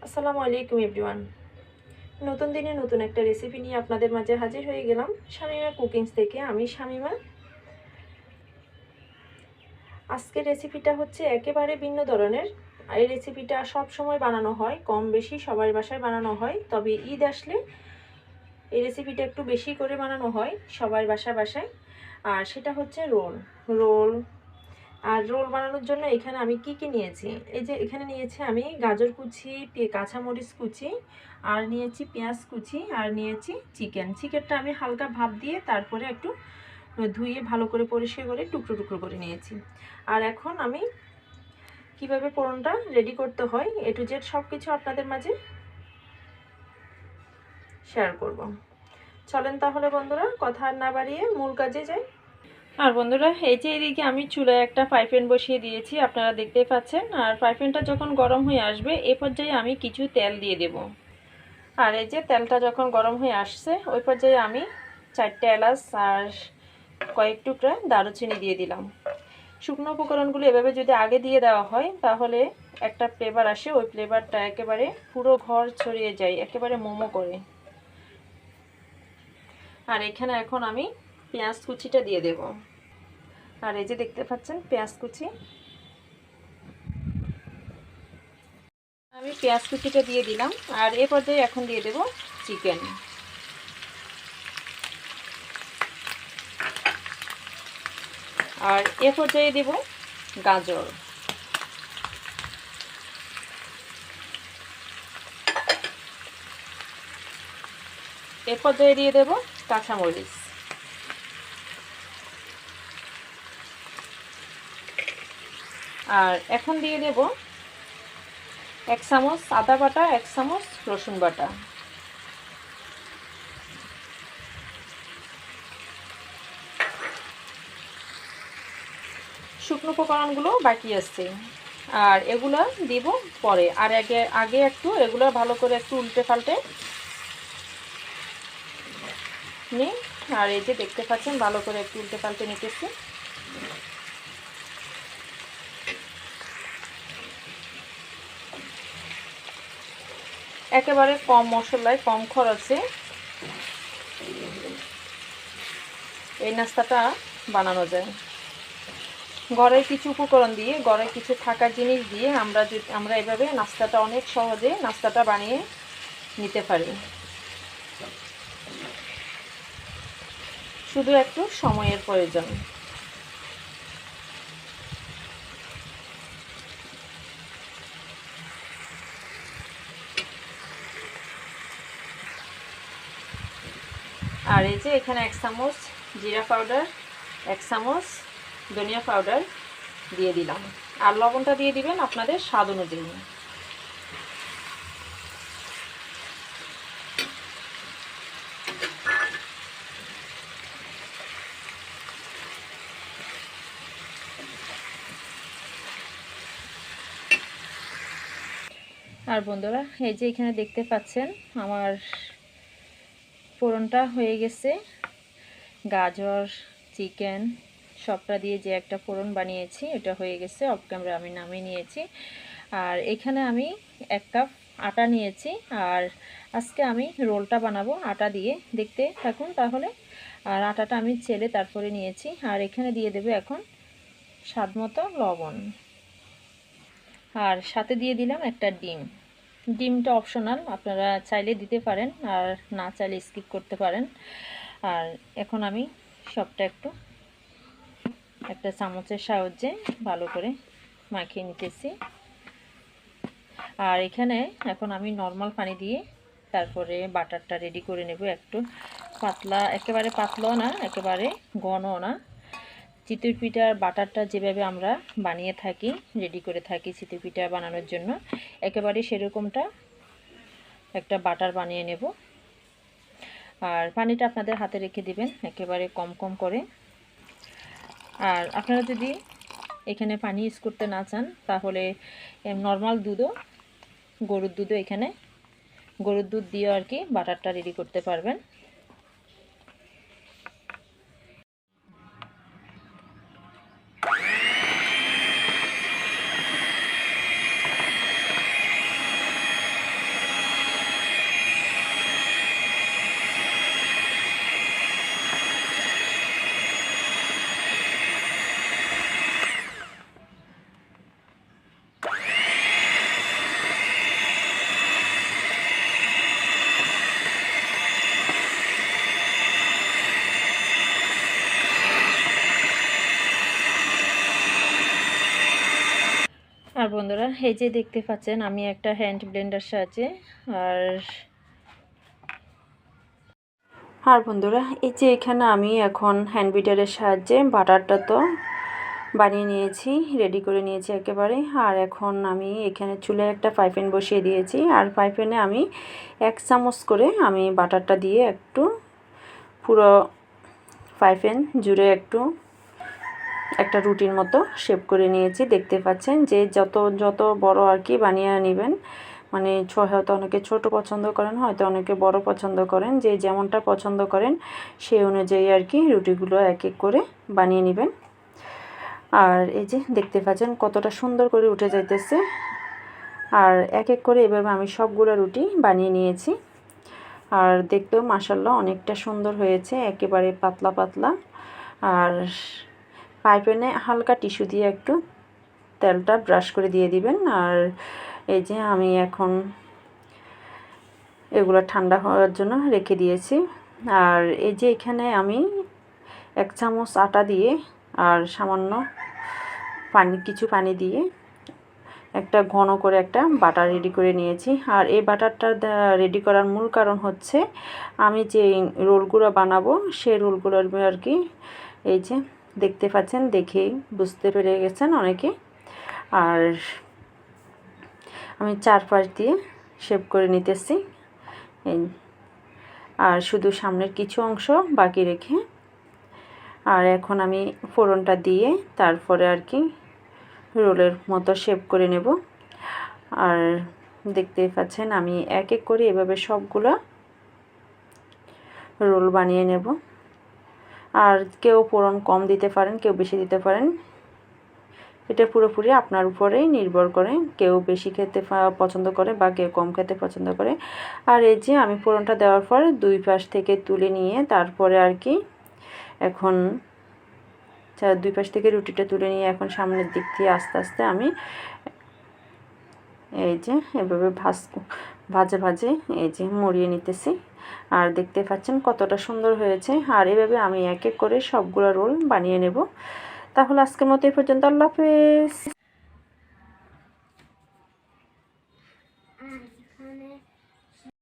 আসসালামু আলাইকুম এভরিওয়ান। নতুন দিনে নতুন একটা রেসিপি নিয়ে আপনাদের মাঝে হাজির হয়ে গেলাম শামিমা কুকিংস থেকে। আমি শামিমা। আজকের রেসিপিটা হচ্ছে একেবারে ভিন্ন ধরনের। এই রেসিপিটা সব সময় বানানো হয়, কম বেশি সবার বাসায় বানানো হয়, তবে ঈদ আসলে এই রেসিপিটা একটু বেশি করে বানানো হয় সবার বাসায়। আর সেটা হচ্ছে রোল। আর রোল বানানোর জন্য এখানে আমি কি নিয়েছি, এই যে এখানে নিয়েছি আমি গাজর কুচি, কাঁচামরিচ কুচি, আর নিয়েছি পেঁয়াজ কুচি, আর নিয়েছি চিকেনটা আমি হালকা ভাপ দিয়ে তারপরে একটু ধুয়ে ভালো করে পরিষ্কার করে টুকরো টুকরো করে নিয়েছি। আর এখন আমি কিভাবে পোড়নটা রেডি করতে হয় এ টু জেড সব কিছু আপনাদের মাঝে শেয়ার করব। চলেন তাহলে বন্ধুরা, কথা আর না বাড়িয়ে মূল কাজে যাই। আর বন্ধুরা, এই যে এদিকে আমি চুলায় একটা ফ্রাই প্যান বসিয়ে দিয়েছি, আপনারা দেখতেই পাচ্ছেন। আর ফ্রাই প্যানটা যখন গরম হয়ে আসবে এ পর্যায়ে আমি কিছু তেল দিয়ে দেব। আর এই যে তেলটা যখন গরম হয়ে আসছে ওই পর্যায়ে আমি 4টে এলাচ আর কয়েক টুকরা দারুচিনি দিয়ে দিলাম। শুকনো উপকরণগুলো এভাবে যদি আগে দিয়ে দেওয়া হয় তাহলে একটা ফ্লেভার আসে, ওই ফ্লেভারটা একেবারে পুরো ঘর ছড়িয়ে যায়, একেবারে মোমো করে। আর এখানে এখন আমি পেঁয়াজ কুচিটা দিয়ে দেব। আর এই যে দেখতে পাচ্ছেন পেঁয়াজ কুচি, আমি পেঁয়াজ কুচিটা দিয়ে দিলাম। আর এ পর্যায়ে এখন দিয়ে দেব চিকেন। আর এ পর্যায়ে দেব গাজর। এ পর্যায়ে দিয়ে দেব কাঁচামরিচ। আর এখন দিয়ে দেব 1 চামচ আদা বাটা, 1 চামচ রসুন বাটা। শুকনো উপকরণগুলো বাকি আছে, আর এগুলো দিব পরে। আর আগে একটু এগুলো ভালো করে একটু উল্টে পাল্টে নিই। আর এই যে দেখতে পাচ্ছেন ভালো করে একটু উল্টে পাল্টে নিতেছি। একেবারে কম মশলায় কম খরচে এই নাস্তাটা বানানো যায়। ঘরের কিছু উপকরণ দিয়ে, ঘরের কিছু থাকার জিনিস দিয়ে আমরা এভাবে নাস্তাটা অনেক সহজে নাস্তাটা বানিয়ে নিতে পারি, শুধু একটু সময়ের প্রয়োজন। আর এই যে এখানে 1 চামচ জিরা পাউডার, 1 চামচ ধনিয়া পাউডার দিয়ে দিলাম। আর লবণটা দিয়ে দিবেন আপনাদের স্বাদ অনুযায়ী। আর বন্ধুরা, এই যে এখানে দেখতে পাচ্ছেন আমার ফোড়নটা হয়ে গেছে। গাজর, চিকেন সবটা দিয়ে যে একটা ফোড়ন বানিয়েছি এটা হয়ে গেছে। অফ ক্যামেরা আমি নামিয়ে নিয়েছি। আর এখানে আমি 1 কাপ আটা নিয়েছি। আর আজকে আমি রোলটা বানাবো আটা দিয়ে, দেখতে থাকুন তাহলে। আর আটাটা আমি ছেলে তারপরে নিয়েছি। আর এখানে দিয়ে দেবো এখন স্বাদ মতো লবণ। আর সাথে দিয়ে দিলাম একটা ডিম। ডিমটা অপশনাল, আপনারা চাইলে দিতে পারেন আর না চাইলে স্কিপ করতে পারেন। আর এখন আমি সবটা একটা চামচের সাহায্যে ভালো করে মাখিয়ে নিতেছি। আর এখানে এখন আমি নর্মাল পানি দিয়ে তারপরে বাটারটা রেডি করে নেব। একটু পাতলা, একেবারে পাতলাও না একেবারে ঘনও না। চিতই পিঠার বাটারটা যেভাবে আমরা বানিয়ে থাকি, রেডি করে থাকি চিতই পিঠা বানানোর জন্য, একেবারে সেরকমটা একটা বাটার বানিয়ে নেব। আর পানিটা আপনাদের হাতে রেখে দিবেন একেবারে কম কম করে। আর আপনারা যদি এখানে পানি ইউজ করতে না চান তাহলে নর্মাল দুধও, গরুর দুধও, এখানে গরুর দুধ দিয়ে আর কি বাটারটা রেডি করতে পারবেন। বন্ধুরা, এই যে দেখতে পাচ্ছেন আমি একটা হ্যান্ড ব্লেন্ডার সাহায্যে আর বন্ধুরা এই যে এখানে আমি এখন হ্যান্ড বিটারের সাহায্যে বাটারটা তো বানিয়ে নিয়েছি, রেডি করে নিয়েছি একেবারে। আর এখন আমি এখানে চুলায় একটা ফ্রাই প্যান বসিয়ে দিয়েছি, আর ফ্রাই প্যানে আমি 1 চামচ করে আমি বাটারটা দিয়ে একটু পুরো ফ্রাই প্যান জুড়ে একটু একটা রুটির মতো শেপ করে নিয়েছি। দেখতে পাচ্ছেন যে যত বড় আর কি বানিয়ে নেবেন, মানে হয়তো অনেকে ছোট পছন্দ করেন, হয়তো অনেকে বড় পছন্দ করেন, যে যেমনটা পছন্দ করেন সেই অনুযায়ী আর কি রুটিগুলো এক এক করে বানিয়ে নেবেন। আর এই যে দেখতে পাচ্ছেন কতটা সুন্দর করে উঠে যাইতেছে। আর এক এক করে এভাবে আমি সবগুলো রুটি বানিয়ে নিয়েছি। আর দেখতেও মাশাআল্লাহ অনেকটা সুন্দর হয়েছে, একেবারে পাতলা পাতলা। আর ফ্রাই প্যানে হালকা টিস্যু দিয়ে একটু তেলটা ব্রাশ করে দিয়ে দিবেন। আর এই যে আমি এখন এগুলো ঠান্ডা হওয়ার জন্য রেখে দিয়েছি। আর এই যে এখানে আমি 1 চামচ আটা দিয়ে আর সামান্য কিছু পানি দিয়ে একটা ঘন করে একটা বাটার রেডি করে নিয়েছি। আর এই বাটারটা রেডি করার মূল কারণ হচ্ছে আমি যে রোলগুলো বানাবো সেই রোলগুলোর আর কি এই যে দেখতে পাচ্ছেন, দেখেই বুঝতে পেরে গেছেন অনেকে। আর আমি 4 পাশ দিয়ে শেপ করে নিতেছি, আর শুধু সামনের কিছু অংশ বাকি রেখে। আর এখন আমি ফোড়নটা দিয়ে তারপরে আর কি রোলের মতো শেপ করে নেব। আর দেখতেই পাচ্ছেন আমি এক এক করে এভাবে সবগুলো রোল বানিয়ে নেব। আর কেউ ফোড়ন কম দিতে পারেন, কেউ বেশি দিতে পারেন, এটা পুরোপুরি আপনার উপরেই নির্ভর করে। কেউ বেশি খেতে পছন্দ করে বা কেউ কম খেতে পছন্দ করে। আর এই যে আমি ফোড়নটা দেওয়ার পর 2 পাশ থেকে তুলে নিয়ে তারপরে আর কি এখন 2 পাশ থেকে রুটিটা তুলে নিয়ে এখন সামনের দিক দিয়ে আস্তে আস্তে আমি এই যে এভাবে ভাজে ভাজে এই যে মুড়িয়ে নিতেছি। আর দেখতে পাচ্ছেন কতটা সুন্দর হয়েছে। আর এভাবে আমি এক এক করে সবগুলো রোল বানিয়ে নেব। তাহলে আজকের মতো এই পর্যন্ত। আল্লাহ হাফেজ।